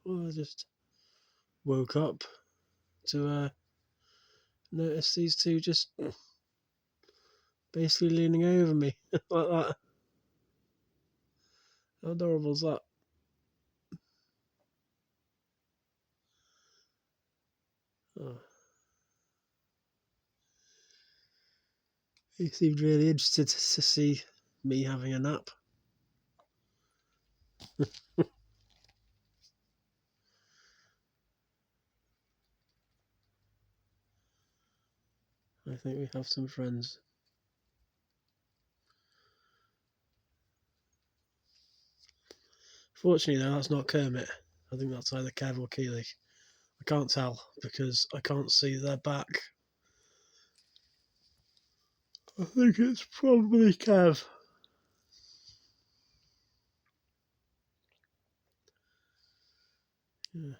Well, I just woke up to notice these two just basically leaning over me like that. How adorable is that? Oh, he seemed really interested to see me having a nap. I think we have some friends. Fortunately, though, that's not Kermit. I think that's either Kev or Keeley. I can't tell because I can't see their back. I think it's probably Kev. Yeah.